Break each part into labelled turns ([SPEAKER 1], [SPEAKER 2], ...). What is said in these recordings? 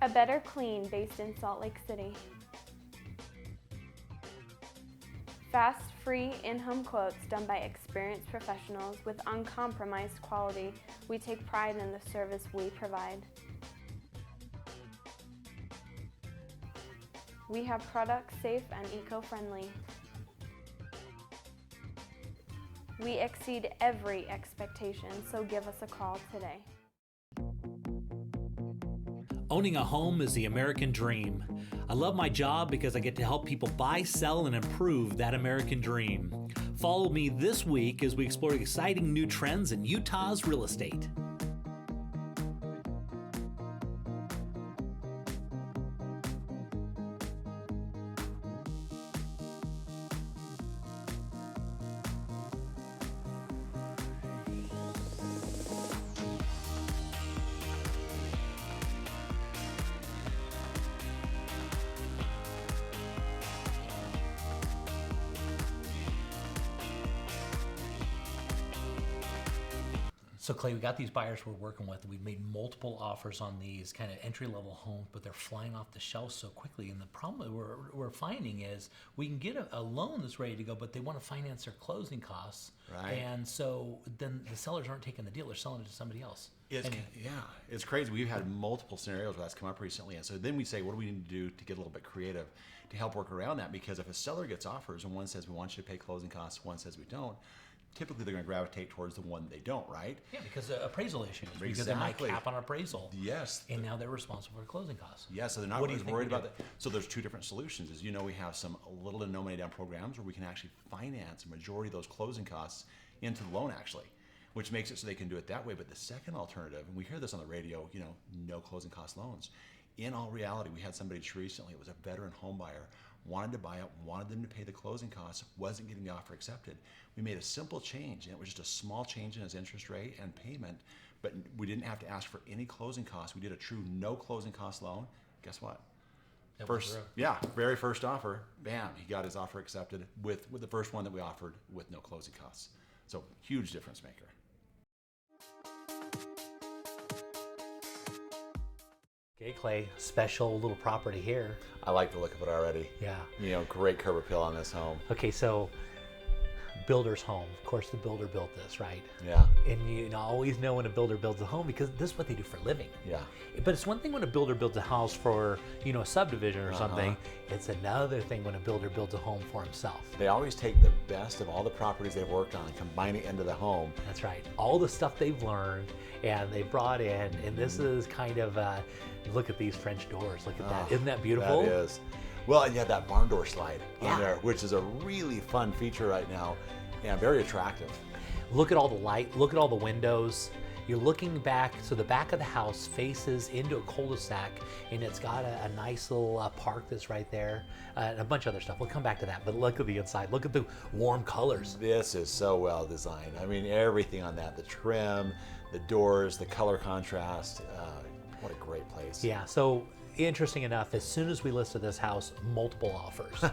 [SPEAKER 1] A Better Clean based in Salt Lake City. Fast, free, in-home quotes done by experienced professionals with uncompromised quality. We take pride in the service we provide. We have products safe and eco-friendly. We exceed every expectation, so give us a call today.
[SPEAKER 2] Owning a home is the American dream. I love my job because I get to help people buy, sell, and improve that American dream. Follow me this week as we explore exciting new trends in Utah's real estate. So Clay, we got these buyers we're working with. We've made multiple offers on these kind of entry-level homes, but they're flying off the shelf so quickly. And the problem we're finding is we can get a loan that's ready to go, but they want to finance their closing costs.
[SPEAKER 3] Right.
[SPEAKER 2] And so then the sellers aren't taking the deal. They're selling it to somebody else.
[SPEAKER 3] It's crazy. We've had multiple scenarios where that's come up recently. And so then we say, what do we need to do to get a little bit creative to help work around that? Because if a seller gets offers and one says we want you to pay closing costs, one says we don't, typically they're going to gravitate towards the one they don't, right?
[SPEAKER 2] Yeah, because of appraisal issues.
[SPEAKER 3] Exactly.
[SPEAKER 2] Because they might cap on appraisal.
[SPEAKER 3] Yes.
[SPEAKER 2] And now they're responsible for closing costs.
[SPEAKER 3] Yeah, so they're not
[SPEAKER 2] What do you
[SPEAKER 3] really
[SPEAKER 2] think
[SPEAKER 3] worried
[SPEAKER 2] we
[SPEAKER 3] about
[SPEAKER 2] do?
[SPEAKER 3] that. So there's two different solutions. As you know, we have some little to no money down programs where we can actually finance a majority of those closing costs into the loan actually, which makes it so they can do it that way. But the second alternative, and we hear this on the radio, no closing cost loans. In all reality, we had somebody just recently, it was a veteran home buyer, wanted to buy it, wanted them to pay the closing costs, wasn't getting the offer accepted. We made a simple change, and it was just a small change in his interest rate and payment, but we didn't have to ask for any closing costs. We did a true no closing cost loan. Guess what? Very first offer, bam, he got his offer accepted with the first one that we offered with no closing costs. So huge difference maker.
[SPEAKER 2] Okay, Clay, special little property here.
[SPEAKER 3] I like the look of it already.
[SPEAKER 2] Yeah.
[SPEAKER 3] Great curb appeal on this home.
[SPEAKER 2] Okay, so builder's home. Of course, the builder built this, right?
[SPEAKER 3] Yeah.
[SPEAKER 2] And you always know when a builder builds a home because this is what they do for a living.
[SPEAKER 3] Yeah.
[SPEAKER 2] But it's one thing when a builder builds a house for, a subdivision or something. It's another thing when a builder builds a home for himself.
[SPEAKER 3] They always take the best of all the properties they've worked on and combine it into the home.
[SPEAKER 2] That's right. All the stuff they've learned and they brought in, and this is kind of, look at these French doors. Look at that. Isn't that beautiful?
[SPEAKER 3] That is. Well, and you have that barn door slide
[SPEAKER 2] Yeah.
[SPEAKER 3] on there, which is a really fun feature right now and very attractive.
[SPEAKER 2] Look at all the light, look at all the windows. You're looking back, so the back of the house faces into a cul-de-sac, and it's got a nice little park that's right there, and a bunch of other stuff. We'll come back to that, but look at the inside. Look at the warm colors.
[SPEAKER 3] This is so well designed. I mean, everything on that, the trim, the doors, the color contrast. What a great place.
[SPEAKER 2] Yeah, so interesting enough, as soon as we listed this house, multiple offers.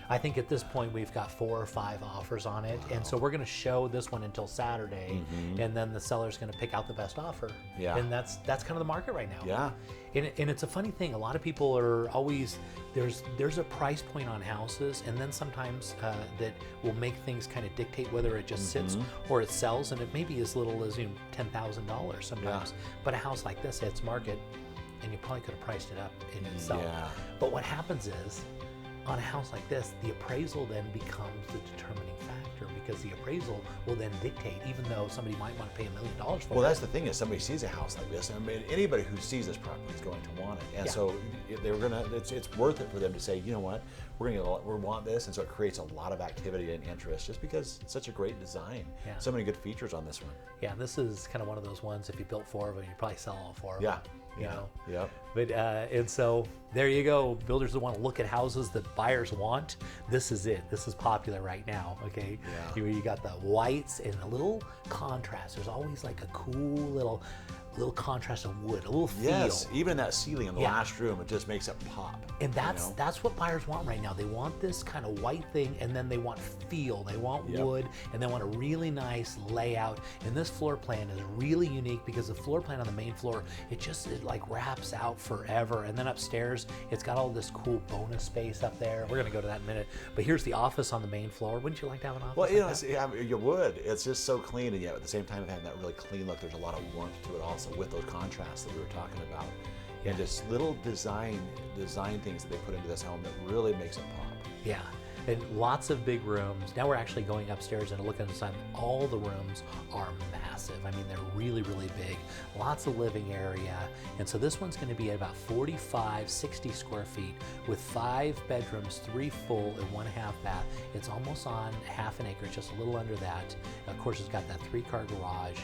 [SPEAKER 2] I think at this point we've got 4 or 5 offers on it. Wow. And so we're going to show this one until Saturday, and then the seller's going to pick out the best offer.
[SPEAKER 3] Yeah.
[SPEAKER 2] And that's kind of the market right now.
[SPEAKER 3] Yeah.
[SPEAKER 2] And it's a funny thing. A lot of people are always, there's a price point on houses, and then sometimes that will make things kind of dictate whether it just sits or it sells, and it may be as little as $10,000 sometimes.
[SPEAKER 3] Yeah.
[SPEAKER 2] But a house like this, it's market, and you probably could have priced it up in itself.
[SPEAKER 3] Yeah.
[SPEAKER 2] But what happens is, on a house like this, the appraisal then becomes the determining factor, because the appraisal will then dictate, even though somebody might want to pay $1 million for it.
[SPEAKER 3] Well, that's the thing, is somebody sees a house like this, I mean, anybody who sees this property is going to want it. And so if they were gonna, it's worth it for them to say, you know what, we want this, and so it creates a lot of activity and interest just because it's such a great design.
[SPEAKER 2] Yeah.
[SPEAKER 3] So many good features on this one.
[SPEAKER 2] Yeah, this is kind of one of those ones, if you built 4 of them, you'd probably sell all 4 of
[SPEAKER 3] Yeah.
[SPEAKER 2] them. You know?
[SPEAKER 3] Yep.
[SPEAKER 2] But and so there you go. Builders that want to look at houses that buyers want. This is it. This is popular right now. Okay.
[SPEAKER 3] Yeah.
[SPEAKER 2] You got the whites and a little contrast. There's always like a cool little little contrast of wood, a little feel.
[SPEAKER 3] Yes, even that ceiling in the
[SPEAKER 2] Yeah.
[SPEAKER 3] last room, it just makes it pop.
[SPEAKER 2] And
[SPEAKER 3] you
[SPEAKER 2] that's
[SPEAKER 3] know?
[SPEAKER 2] that's what buyers want right now. They want this kind of white thing, and then they want feel. They want
[SPEAKER 3] Yep.
[SPEAKER 2] wood, and they want a really nice layout. And this floor plan is really unique because the floor plan on the main floor, it like wraps out forever. And then upstairs, it's got all this cool bonus space up there. We're gonna go to that in a minute. But here's the office on the main floor. Wouldn't you like to have an office?
[SPEAKER 3] Well,
[SPEAKER 2] like
[SPEAKER 3] you know,
[SPEAKER 2] that?
[SPEAKER 3] you would. It's just so clean, and yet at the same time, having that really clean look, there's a lot of warmth to it also with those contrasts that we were talking about. And just little design things that they put into this home that really makes it pop.
[SPEAKER 2] Yeah, and lots of big rooms. Now we're actually going upstairs and looking inside. All the rooms are massive. I mean, they're really, really big. Lots of living area. And so this one's going to be at about 45, 60 square feet with 5 bedrooms, 3 full and 1 half bath. It's almost on half an acre, just a little under that. Of course, it's got that 3-car garage.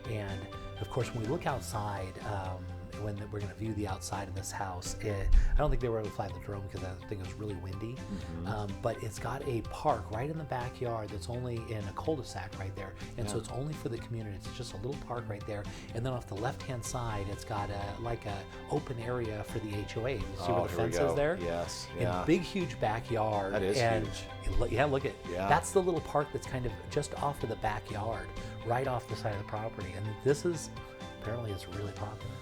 [SPEAKER 2] And of course, when we look outside, when we're going to view the outside of this house, I don't think they were able to fly the drone because I think it was really windy. But it's got a park right in the backyard that's only in a cul-de-sac right there, and so it's only for the community. It's just a little park right there, and then off the left-hand side, it's got a open area for the HOA. You see where the
[SPEAKER 3] here we
[SPEAKER 2] fence is
[SPEAKER 3] go.
[SPEAKER 2] there?
[SPEAKER 3] Yes.
[SPEAKER 2] And
[SPEAKER 3] Yeah.
[SPEAKER 2] big, huge backyard.
[SPEAKER 3] That is
[SPEAKER 2] and
[SPEAKER 3] huge.
[SPEAKER 2] Yeah, look at
[SPEAKER 3] Yeah.
[SPEAKER 2] that's the little park that's kind of just off of the backyard, right off the side of the property, and this is apparently it's really popular.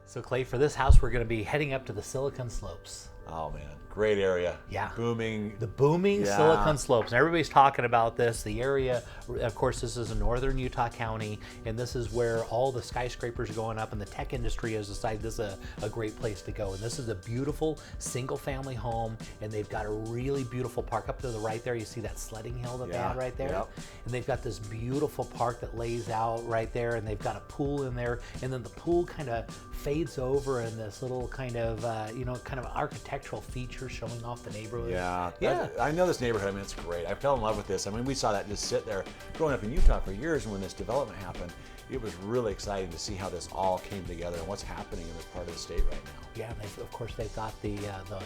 [SPEAKER 2] So Clay, for this house, we're going to be heading up to the Silicon Slopes.
[SPEAKER 3] Oh man, great area.
[SPEAKER 2] Yeah.
[SPEAKER 3] Booming.
[SPEAKER 2] The booming
[SPEAKER 3] Yeah.
[SPEAKER 2] Silicon Slopes. And everybody's talking about this. The area, of course, this is in northern Utah County, and this is where all the skyscrapers are going up, and the tech industry has decided this is a great place to go. And this is a beautiful single-family home, and they've got a really beautiful park up to the right there. You see that sledding hill that they
[SPEAKER 3] Yeah,
[SPEAKER 2] have right there?
[SPEAKER 3] yep.
[SPEAKER 2] And they've got this beautiful park that lays out right there, and they've got a pool in there, and then the pool kind of fades over in this little kind of, kind of architectural feature showing off the neighborhood.
[SPEAKER 3] Yeah,
[SPEAKER 2] Yeah.
[SPEAKER 3] I know this neighborhood. I mean, it's great. I fell in love with this. I mean, we saw that just sit there growing up in Utah for years, and when this development happened, it was really exciting to see how this all came together and what's happening in this part of the state right now.
[SPEAKER 2] Yeah, and of course they've got the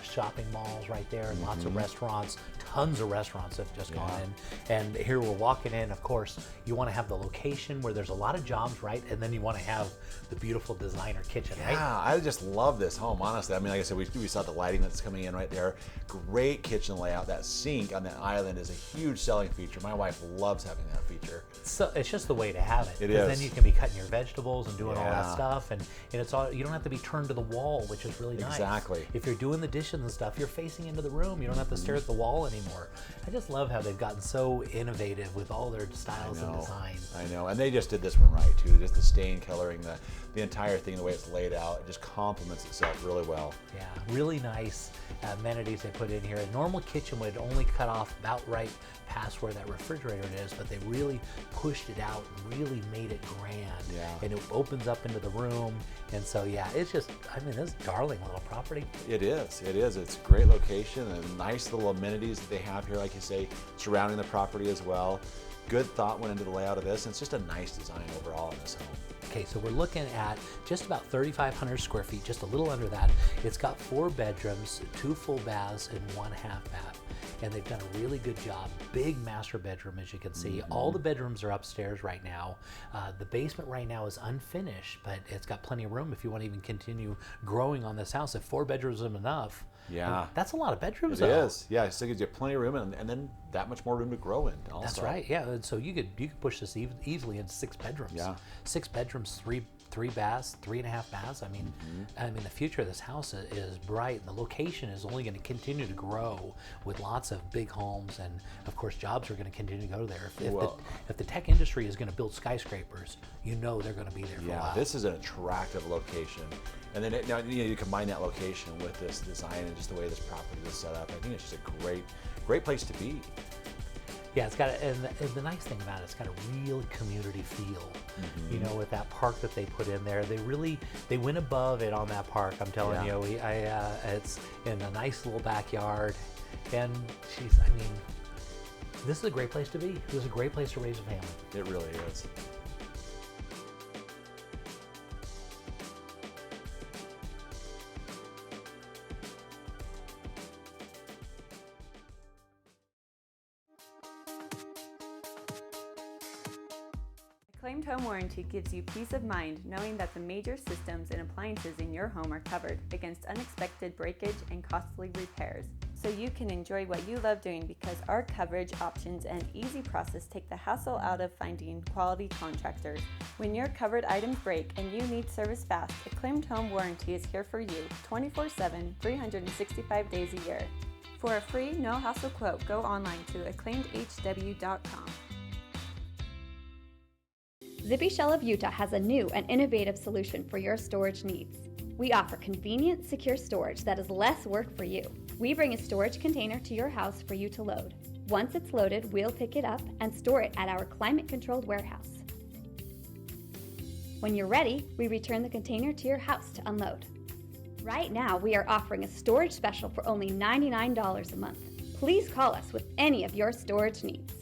[SPEAKER 2] shopping malls right there, and lots of restaurants. Tons of restaurants have just gone in. And here we're walking in. Of course, you want to have the location where there's a lot of jobs, right? And then you want to have the beautiful designer kitchen, right?
[SPEAKER 3] Yeah, I just love this home, honestly. I mean, like I said, we saw the lighting that's coming in right there. Great kitchen layout. That sink on that island is a huge selling feature. My wife loves having that feature.
[SPEAKER 2] So it's just the way to have it.
[SPEAKER 3] It
[SPEAKER 2] 'Cause
[SPEAKER 3] is.
[SPEAKER 2] Then you can be cutting your vegetables and doing all that
[SPEAKER 3] Yeah.
[SPEAKER 2] stuff, and it's all, you don't have to be turned to the wall, which is really nice.
[SPEAKER 3] Exactly.
[SPEAKER 2] If you're doing the dishes and stuff, you're facing into the room. You don't have to stare at the wall anymore. I just love how they've gotten so innovative with all their styles and designs.
[SPEAKER 3] I know, and they just did this one right too. Just the stain coloring, the entire thing, the way it's laid out, it just complements itself really well.
[SPEAKER 2] Yeah, really nice amenities they put in here. A normal kitchen would only cut off about right past where that refrigerator is, but they really pushed it out and really made it grand.
[SPEAKER 3] Yeah.
[SPEAKER 2] And it opens up into the room. And so, yeah, it's just, I mean, this is a darling little property.
[SPEAKER 3] It is. It's a great location and nice little amenities that they have here, like you say, surrounding the property as well. Good thought went into the layout of this, and it's just a nice design overall in this home.
[SPEAKER 2] Okay, so we're looking at just about 3,500 square feet, just a little under that. It's got 4 bedrooms, 2 full baths, and 1 half bath. And they've done a really good job. Big master bedroom, as you can see. All the bedrooms are upstairs right now. The basement right now is unfinished, but it's got plenty of room if you want to even continue growing on this house. If 4 bedrooms is enough,
[SPEAKER 3] Yeah.
[SPEAKER 2] that's a lot of bedrooms.
[SPEAKER 3] It
[SPEAKER 2] though.
[SPEAKER 3] is. Yeah, it still gives you plenty of room, and then that much more room to grow in also.
[SPEAKER 2] That's right. Yeah, and so you could push this easily into 6 bedrooms.
[SPEAKER 3] Yeah.
[SPEAKER 2] 6 bedrooms, 3 baths, 3.5 baths. I mean, the future of this house is bright. The location is only going to continue to grow with lots of big homes, and of course, jobs are going to continue to go there. If the tech industry is going to build skyscrapers, you know they're going to be there for a
[SPEAKER 3] Yeah,
[SPEAKER 2] while.
[SPEAKER 3] this is an attractive location. And then now you combine that location with this design and just the way this property is set up. I think it's just a great place to be.
[SPEAKER 2] Yeah, it's got and the nice thing about it, it's got a real community feel. You know, with that park that they put in there, they went above it on that park. I'm telling
[SPEAKER 3] Yeah.
[SPEAKER 2] you, it's in a nice little backyard, and this is a great place to be. This is a great place to raise a family.
[SPEAKER 3] It really is.
[SPEAKER 4] Acclaimed Home Warranty gives you peace of mind knowing that the major systems and appliances in your home are covered against unexpected breakage and costly repairs. So you can enjoy what you love doing because our coverage options and easy process take the hassle out of finding quality contractors. When your covered items break and you need service fast, Acclaimed Home Warranty is here for you 24/7, 365 days a year. For a free, no-hassle quote, go online to acclaimedhw.com.
[SPEAKER 5] Zippy Shell of Utah has a new and innovative solution for your storage needs. We offer convenient, secure storage that is less work for you. We bring a storage container to your house for you to load. Once it's loaded, we'll pick it up and store it at our climate-controlled warehouse. When you're ready, we return the container to your house to unload. Right now, we are offering a storage special for only $99 a month. Please call us with any of your storage needs.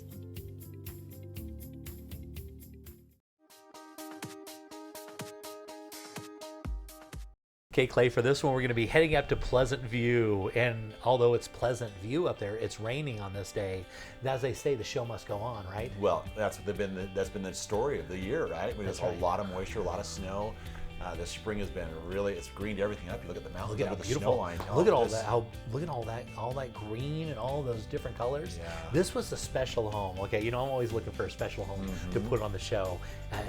[SPEAKER 2] Okay, Clay, for this one, we're going to be heading up to Pleasant View. And although it's Pleasant View up there, it's raining on this day. And as they say, the show must go on, right?
[SPEAKER 3] Well, that's been the story of the year, right? There's
[SPEAKER 2] That's right.
[SPEAKER 3] a lot of moisture, a lot of snow. The spring has been it's greened everything up. You look at the mountains,
[SPEAKER 2] Look at how
[SPEAKER 3] the
[SPEAKER 2] beautiful.
[SPEAKER 3] snow line.
[SPEAKER 2] Look at all that. Look at all that green and all those different colors.
[SPEAKER 3] Yeah.
[SPEAKER 2] This was a special home. Okay, you know I'm always looking for a special home to put on the show,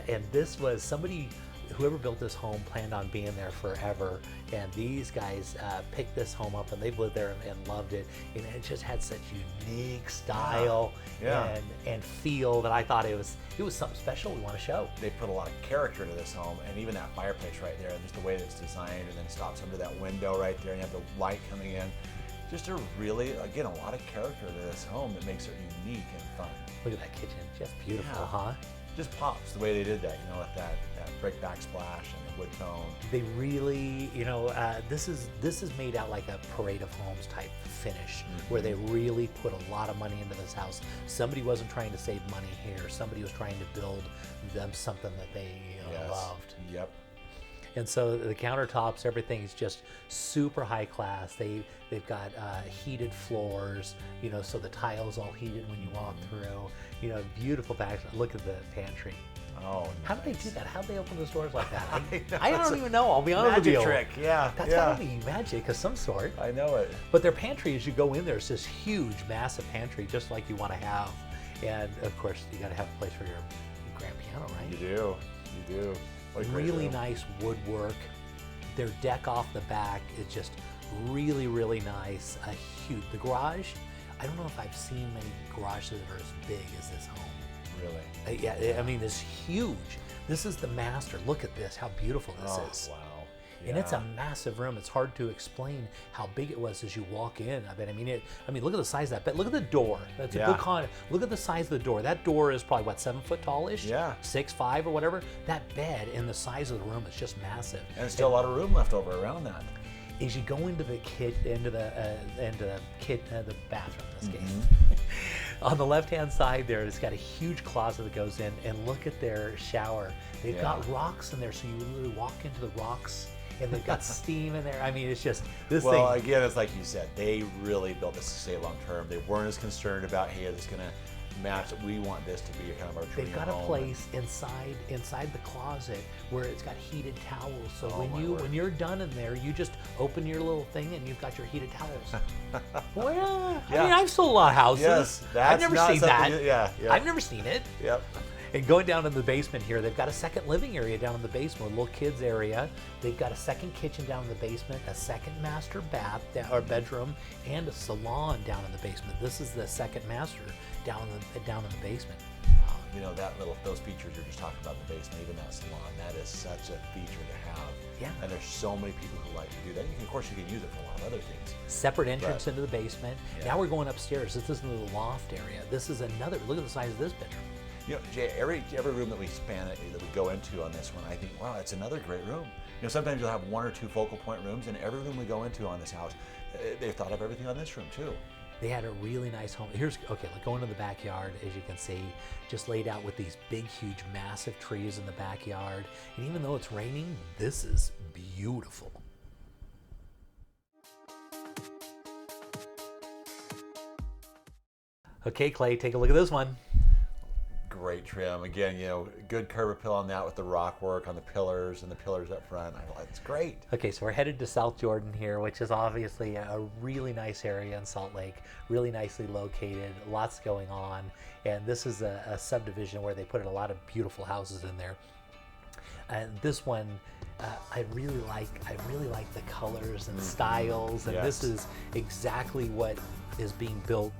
[SPEAKER 2] and this was somebody. Whoever built this home planned on being there forever, and these guys picked this home up, and they've lived there and loved it. And it just had such unique style
[SPEAKER 3] Yeah.
[SPEAKER 2] and feel that I thought it was something special we want to show.
[SPEAKER 3] They put a lot of character into this home, and even that fireplace right there, and just the way that it's designed, and then stops under that window right there, and you have the light coming in. Just a really, again, a lot of character to this home that makes it unique and fun.
[SPEAKER 2] Look at that kitchen, just beautiful,
[SPEAKER 3] Yeah.
[SPEAKER 2] huh?
[SPEAKER 3] Just pops the way they did that, with that brick backsplash and the wood tone.
[SPEAKER 2] They really, this is made out like a Parade of Homes type finish, where they really put a lot of money into this house. Somebody wasn't trying to save money here. Somebody was trying to build them something that they
[SPEAKER 3] Yes.
[SPEAKER 2] loved.
[SPEAKER 3] Yep.
[SPEAKER 2] And so the countertops, everything is just super high class. They've got heated floors, so the tiles all heated when you walk through. Beautiful back. Look at the pantry.
[SPEAKER 3] Oh,
[SPEAKER 2] How did they do
[SPEAKER 3] nice.
[SPEAKER 2] that? How did they open those doors like that?
[SPEAKER 3] I know,
[SPEAKER 2] I
[SPEAKER 3] it's
[SPEAKER 2] don't
[SPEAKER 3] a
[SPEAKER 2] even know. I'll be honest with
[SPEAKER 3] Magic
[SPEAKER 2] you.
[SPEAKER 3] trick, yeah.
[SPEAKER 2] That's
[SPEAKER 3] yeah.
[SPEAKER 2] gotta be magic of some sort.
[SPEAKER 3] I know it.
[SPEAKER 2] But their pantry, as you go in there, is this huge, massive pantry, just like you want to have. And of course, you got to have a place for your grand piano, right?
[SPEAKER 3] You do. You do. What a great
[SPEAKER 2] Really
[SPEAKER 3] room.
[SPEAKER 2] nice woodwork. Their deck off the back is just really, really nice. The garage, I don't know if I've seen many garages that are as big as this home.
[SPEAKER 3] Really.
[SPEAKER 2] Yeah, I mean, it's huge. This is the master. Look at this, how beautiful this is.
[SPEAKER 3] Wow.
[SPEAKER 2] And it's
[SPEAKER 3] Yeah.
[SPEAKER 2] a massive room. It's hard to explain how big it was as you walk in. I mean, look at the size of that bed. Look at the door. That's a
[SPEAKER 3] Yeah.
[SPEAKER 2] good comment. Look at the size of the door. That door is probably, 7 foot tall-ish?
[SPEAKER 3] Yeah.
[SPEAKER 2] 6'5" or whatever. That bed and the size of the room is just massive.
[SPEAKER 3] And there's still a lot of room left over around that.
[SPEAKER 2] As you go into the bathroom in this case, on the left-hand side there, it's got a huge closet that goes in, and look at their shower. They've got rocks in there, so you literally walk into the rocks, and they've got steam in there. I mean, it's just this
[SPEAKER 3] Well,
[SPEAKER 2] thing.
[SPEAKER 3] again, it's like you said, they really built this to stay long term. They weren't as concerned about, hey, is this going to match? We want this to be kind of our dream
[SPEAKER 2] They've got a
[SPEAKER 3] home.
[SPEAKER 2] place inside the closet where it's got heated towels. So
[SPEAKER 3] Oh, my word.
[SPEAKER 2] when you're done in there, you just open your little thing and you've got your heated towels. Well, I
[SPEAKER 3] Yeah.
[SPEAKER 2] mean, I've sold a lot of houses.
[SPEAKER 3] Yes,
[SPEAKER 2] I've
[SPEAKER 3] that's
[SPEAKER 2] never
[SPEAKER 3] not
[SPEAKER 2] seen
[SPEAKER 3] something
[SPEAKER 2] that.
[SPEAKER 3] yeah.
[SPEAKER 2] I've never seen it.
[SPEAKER 3] Yep.
[SPEAKER 2] And going down in the basement here, they've got a second living area down in the basement, a little kids area. They've got a second kitchen down in the basement, a second master bath or bedroom, and a salon down in the basement. This is the second master down in the basement.
[SPEAKER 3] Those features you're just talking about in the basement, even that salon, that is such a feature to have.
[SPEAKER 2] Yeah.
[SPEAKER 3] And there's so many people who like to do that. Of course, you can use it for a lot of other things.
[SPEAKER 2] Separate entrance
[SPEAKER 3] Right.
[SPEAKER 2] into the basement.
[SPEAKER 3] Yeah.
[SPEAKER 2] Now we're going upstairs. This is the loft area. This is another. Look at the size of this bedroom.
[SPEAKER 3] Jay, every room that we go into on this one, I think, wow, it's another great room. Sometimes you'll have one or two focal point rooms, and every room we go into on this house, they've thought of everything on this room too.
[SPEAKER 2] They had a really nice home. Go into the backyard, as you can see, just laid out with these big, huge, massive trees in the backyard. And even though it's raining, this is beautiful. Okay, Clay, take a look at this one.
[SPEAKER 3] great trim. Again, good curb appeal on that with the rock work on the pillars and the pillars up front. It's great.
[SPEAKER 2] Okay, so we're headed to South Jordan here, which is obviously a really nice area in Salt Lake, really nicely located, lots going on. And this is a subdivision where they put a lot of beautiful houses in there. And this one, I really like the colors and styles, and
[SPEAKER 3] Yes.
[SPEAKER 2] this is exactly what is being built.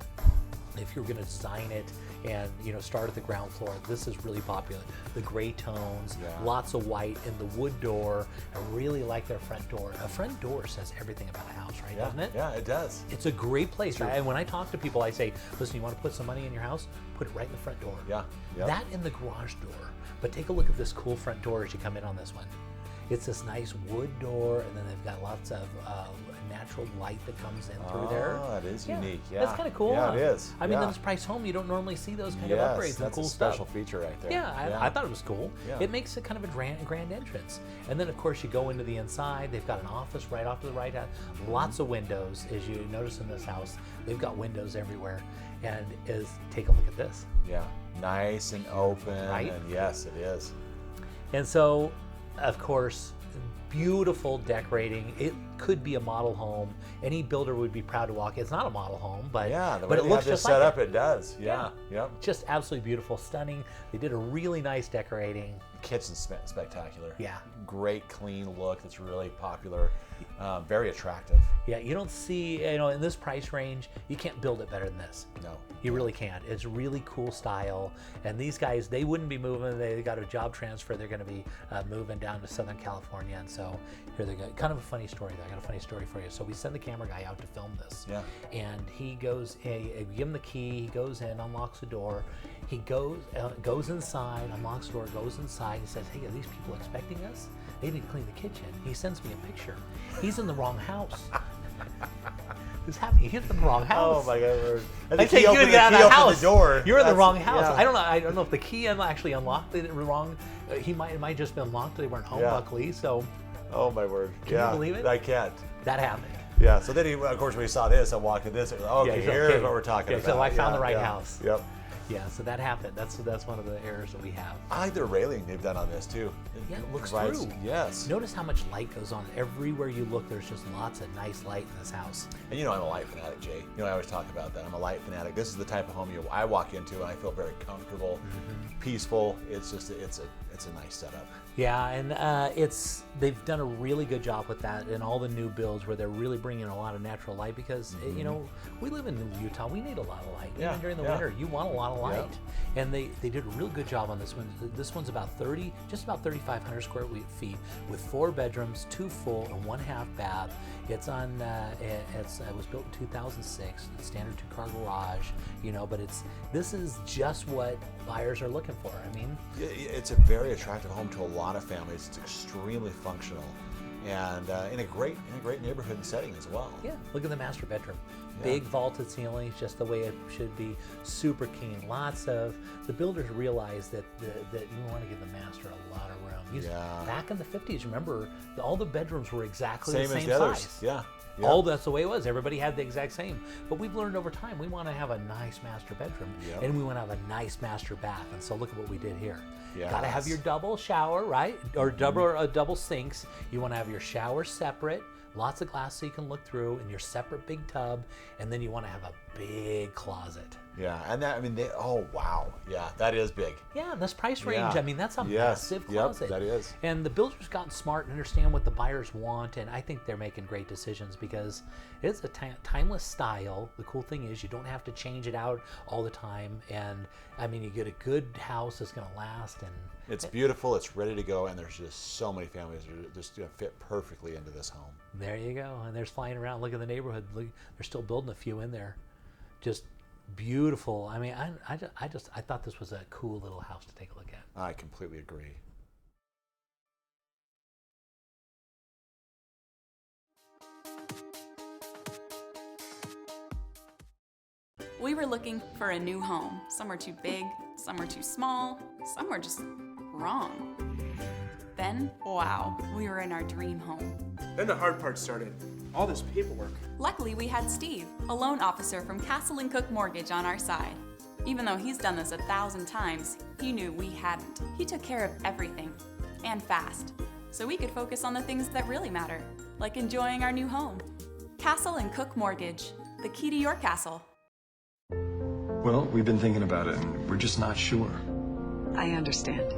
[SPEAKER 2] If you're going to design it and start at the ground floor, this is really popular. The gray tones,
[SPEAKER 3] Yeah.
[SPEAKER 2] lots of white, and the wood door. I really like their front door. A front door says everything about a house, right? Doesn't it?
[SPEAKER 3] Yeah, it does.
[SPEAKER 2] It's a great place. And when I talk to people, I say, listen, you want to put some money in your house? Put it right in the front door.
[SPEAKER 3] Yeah. Yep.
[SPEAKER 2] That in the garage door. But take a look at this cool front door as you come in on this one. It's this nice wood door, and then they've got lots of natural light that comes in through there.
[SPEAKER 3] Oh, that is unique. Yeah.
[SPEAKER 2] That's kind of cool.
[SPEAKER 3] Yeah,
[SPEAKER 2] huh?
[SPEAKER 3] it is.
[SPEAKER 2] I mean,
[SPEAKER 3] Yeah.
[SPEAKER 2] in this price home, you don't normally see those kind
[SPEAKER 3] Yes,
[SPEAKER 2] of upgrades and
[SPEAKER 3] that's
[SPEAKER 2] cool
[SPEAKER 3] a special
[SPEAKER 2] stuff.
[SPEAKER 3] feature right there.
[SPEAKER 2] Yeah, I thought it was cool.
[SPEAKER 3] Yeah.
[SPEAKER 2] It makes it kind of a grand entrance. And then, of course, you go into the inside. They've got an office right off to the right hand. Lots of windows, as you notice in this house. They've got windows everywhere. And take a look at this.
[SPEAKER 3] Yeah, nice and open.
[SPEAKER 2] Right?
[SPEAKER 3] And yes, it is.
[SPEAKER 2] And so, of course, beautiful decorating. It could be a model home. Any builder would be proud to walk. It's not a model home, but
[SPEAKER 3] Yeah, the way
[SPEAKER 2] but it
[SPEAKER 3] they
[SPEAKER 2] looks
[SPEAKER 3] have this
[SPEAKER 2] just
[SPEAKER 3] set
[SPEAKER 2] like
[SPEAKER 3] up, it does. Yeah. Yep.
[SPEAKER 2] Just absolutely beautiful, stunning. They did a really nice decorating.
[SPEAKER 3] Kitchen's spectacular.
[SPEAKER 2] Yeah.
[SPEAKER 3] Great clean look that's really popular. Very attractive.
[SPEAKER 2] Yeah, you don't see, in this price range, you can't build it better than this.
[SPEAKER 3] No.
[SPEAKER 2] You really can't. It's really cool style. And these guys, they wouldn't be moving. They got a job transfer. They're going to be moving down to Southern California. And so here they go. Kind of a funny story, though. I got a funny story for you. So we send the camera guy out to film this.
[SPEAKER 3] Yeah.
[SPEAKER 2] And he goes, we give him the key. He goes in, unlocks the door. He goes inside, unlocks the door, goes inside. He says, hey, are these people expecting us? They didn't clean the kitchen. He sends me a picture. He's in the wrong house. What's happening? He's in the wrong house.
[SPEAKER 3] Oh my God!
[SPEAKER 2] I take you to get out of the house.
[SPEAKER 3] The door.
[SPEAKER 2] You're in the
[SPEAKER 3] That's-
[SPEAKER 2] wrong house.
[SPEAKER 3] yeah.
[SPEAKER 2] I don't know if the key actually unlocked it wrong. It might just been locked. They weren't home,
[SPEAKER 3] Yeah.
[SPEAKER 2] luckily. So
[SPEAKER 3] Oh my word!
[SPEAKER 2] Can you believe it?
[SPEAKER 3] I can't.
[SPEAKER 2] that happened.
[SPEAKER 3] Yeah. So then, of course, when we saw this, I walked in this. Okay,
[SPEAKER 2] Yeah,
[SPEAKER 3] here's
[SPEAKER 2] okay.
[SPEAKER 3] what we're talking
[SPEAKER 2] Yeah,
[SPEAKER 3] about.
[SPEAKER 2] so I found the right
[SPEAKER 3] yeah.
[SPEAKER 2] house.
[SPEAKER 3] Yep.
[SPEAKER 2] Yeah, so that happened. That's one of the errors that we have.
[SPEAKER 3] I like the railing they've done on this too.
[SPEAKER 2] Yeah, it looks
[SPEAKER 3] provides-
[SPEAKER 2] through.
[SPEAKER 3] Yes.
[SPEAKER 2] Notice how much light goes on everywhere you look. There's just lots of nice light in this house.
[SPEAKER 3] And I'm a light fanatic, Jay. I always talk about that. I'm a light fanatic. This is the type of home I walk into and I feel very comfortable, peaceful. It's just it's a nice setup.
[SPEAKER 2] Yeah, and they've done a really good job with that in all the new builds where they're really bringing a lot of natural light because we live in Utah. We need a lot of light.
[SPEAKER 3] Yeah,
[SPEAKER 2] Even during the
[SPEAKER 3] yeah.
[SPEAKER 2] winter, you want a lot of light. And they did a real good job on this one. This one's about 3,500 square feet with 4 bedrooms, 2 full and 1 half bath. It's on. It was built in 2006. Standard 2-car garage. But this is just what buyers are looking for. I mean,
[SPEAKER 3] It's a very attractive home to a lot of families. It's extremely functional, and in a great neighborhood and setting as well.
[SPEAKER 2] yeah. Look at the master bedroom.
[SPEAKER 3] Yeah.
[SPEAKER 2] Big vaulted ceilings, just the way it should be. Super clean. Lots of the builders realize that you want to give the master a lot of room.
[SPEAKER 3] Yeah.
[SPEAKER 2] Back in the 50s, remember, all the bedrooms were exactly
[SPEAKER 3] Same
[SPEAKER 2] the same
[SPEAKER 3] as the others.
[SPEAKER 2] size.
[SPEAKER 3] Yeah.
[SPEAKER 2] That's the way it was. Everybody had the exact same. But we've learned over time we want to have a nice master bedroom
[SPEAKER 3] Yep.
[SPEAKER 2] and we want to have a nice master bath. And so look at what we did here.
[SPEAKER 3] Yes.
[SPEAKER 2] Got to have your double shower, right? Or double sinks. You want to have your shower separate, lots of glass so you can look through, and your separate big tub, and then you want to have a big closet.
[SPEAKER 3] Yeah, and oh wow, yeah, that is big.
[SPEAKER 2] Yeah, this price range,
[SPEAKER 3] Yeah.
[SPEAKER 2] I mean, that's a
[SPEAKER 3] Yes.
[SPEAKER 2] massive
[SPEAKER 3] Yep,
[SPEAKER 2] closet.
[SPEAKER 3] that is.
[SPEAKER 2] And the builders gotten smart and understand what the buyers want, and I think they're making great decisions because it's a timeless style. The cool thing is you don't have to change it out all the time, and I mean, you get a good house that's going to last. And
[SPEAKER 3] It's beautiful, it's ready to go, and there's just so many families that are just going to fit perfectly into this home.
[SPEAKER 2] there you go. And there's flying around. Look at the neighborhood. Look, they're still building a few in there. Just beautiful. I mean, I thought this was a cool little house to take a look at.
[SPEAKER 3] I completely agree.
[SPEAKER 6] We were looking for a new home. Some were too big, some were too small, some were just wrong. Then, wow, we were in our dream home.
[SPEAKER 7] Then the hard part started. All this paperwork.
[SPEAKER 6] Luckily, we had Steve, a loan officer from Castle & Cook Mortgage, on our side. Even though he's done this 1,000 times, he knew we hadn't. He took care of everything, and fast, so we could focus on the things that really matter, like enjoying our new home. Castle and Cook Mortgage, the key to your castle.
[SPEAKER 8] Well, we've been thinking about it, and we're just not sure.
[SPEAKER 9] I understand.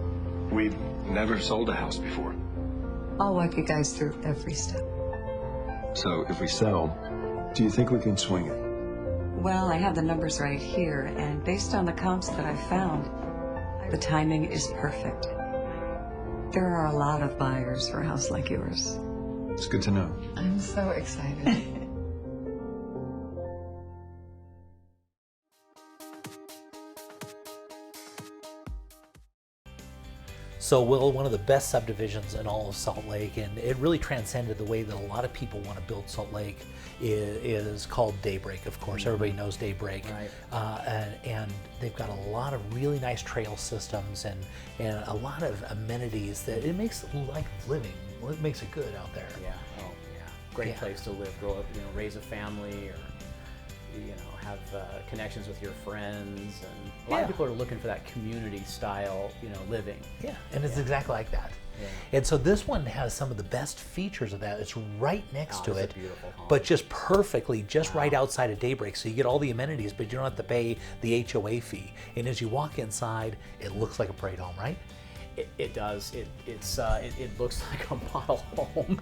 [SPEAKER 8] We've never sold a house before.
[SPEAKER 9] I'll walk you guys through every step.
[SPEAKER 8] So if we sell, do you think we can swing it?
[SPEAKER 9] Well, I have the numbers right here, and based on the comps that I found, the timing is perfect. There are a lot of buyers for a house like yours.
[SPEAKER 8] It's good to know.
[SPEAKER 9] I'm so excited.
[SPEAKER 2] So, Will, one of the best subdivisions in all of Salt Lake, and it really transcended the way that a lot of people want to build Salt Lake, is called Daybreak. Of course, everybody knows Daybreak.
[SPEAKER 10] Right.
[SPEAKER 2] And they've got a lot of really nice trail systems and a lot of amenities that it makes like living. It makes it good out there.
[SPEAKER 10] Yeah. Oh, yeah. Great
[SPEAKER 2] Yeah.
[SPEAKER 10] place to live, grow up, raise a family, or have connections with your friends, and a lot of people are looking for that community style, living.
[SPEAKER 2] Yeah, and it's exactly like that.
[SPEAKER 10] Yeah.
[SPEAKER 2] And so this one has some of the best features of that. It's right next to
[SPEAKER 10] it's a
[SPEAKER 2] it,
[SPEAKER 10] beautiful home.
[SPEAKER 2] but just perfectly, just right outside of Daybreak. So you get all the amenities, but you don't have to pay the HOA fee. And as you walk inside, it looks like a parade home, right?
[SPEAKER 10] It does. It looks like a model home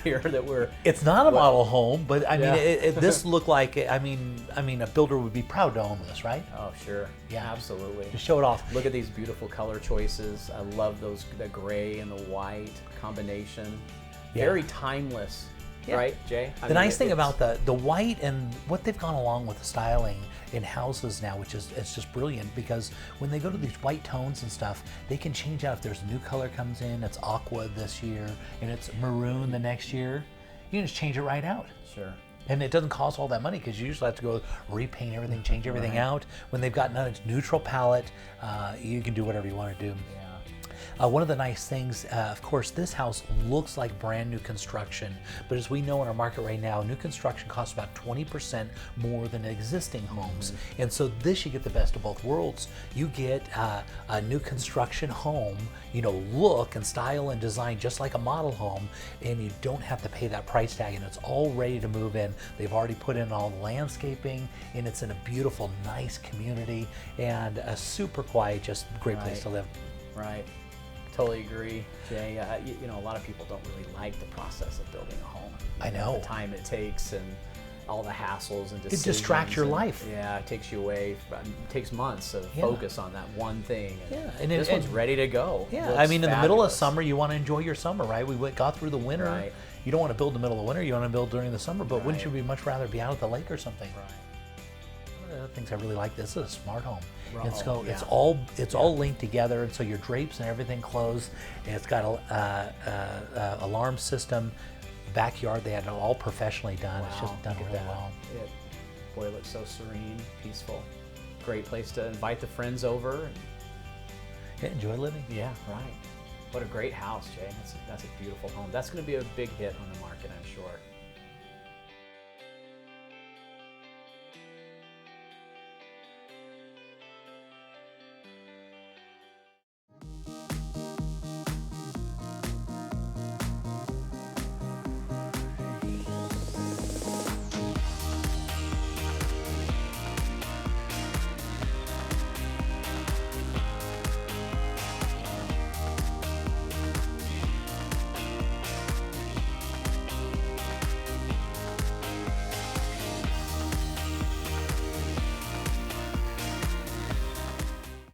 [SPEAKER 10] here that we're.
[SPEAKER 2] It's not a model home, but I mean,
[SPEAKER 10] Yeah.
[SPEAKER 2] this looked like. I mean, a builder would be proud to own this, right?
[SPEAKER 10] Oh, sure.
[SPEAKER 2] Yeah.
[SPEAKER 10] Absolutely.
[SPEAKER 2] Just show it off.
[SPEAKER 10] Look at these beautiful color choices. I love the gray and the white combination.
[SPEAKER 2] Yeah.
[SPEAKER 10] Very timeless, right, Jay?
[SPEAKER 2] The nice thing about the white and what they've gone along with the styling in houses now, which is it's just brilliant, because when they go to these white tones and stuff, they can change out if there's a new color comes in. It's aqua this year and it's maroon the next year. You can just change it right out.
[SPEAKER 10] Sure.
[SPEAKER 2] And it doesn't cost all that money, because you usually have to go repaint everything, change everything out. When they've got a neutral palette, you can do whatever you want to do. One of the nice things, of course, this house looks like brand new construction, but as we know in our market right now, new construction costs about 20% more than existing homes. And so this, you get the best of both worlds. You get a new construction home, look and style and design just like a model home, and you don't have to pay that price tag, and it's all ready to move in. They've already put in all the landscaping, and it's in a beautiful, nice community, and a super quiet, just great place to live.
[SPEAKER 10] Right. Totally agree, Jay. A lot of people don't really like the process of building a home.
[SPEAKER 2] I know.
[SPEAKER 10] The time it takes and all the hassles and decisions.
[SPEAKER 2] It distracts your life.
[SPEAKER 10] Yeah, it takes you away. It takes months of focus on that one thing.
[SPEAKER 2] And
[SPEAKER 10] this one's ready to go.
[SPEAKER 2] Yeah,
[SPEAKER 10] Looks
[SPEAKER 2] I mean, in the middle of
[SPEAKER 10] fabulous.
[SPEAKER 2] summer, you want to enjoy your summer, right? We got through the winter.
[SPEAKER 10] Right.
[SPEAKER 2] You don't want to build in the middle of the winter. You want to build during the summer. But wouldn't you much rather be out at the lake or something?
[SPEAKER 10] Right.
[SPEAKER 2] One of the other things I really like, this is a smart home.
[SPEAKER 10] Right.
[SPEAKER 2] It's all linked together, and so your drapes and everything close. And it's got a alarm system. Backyard, they had it all professionally done. It's just done really well.
[SPEAKER 10] Boy, it looks so serene, peaceful. Great place to invite the friends over.
[SPEAKER 2] Yeah, enjoy living.
[SPEAKER 10] Yeah, right. What a great house, Jay. That's a beautiful home. That's going to be a big hit on the market, I'm sure.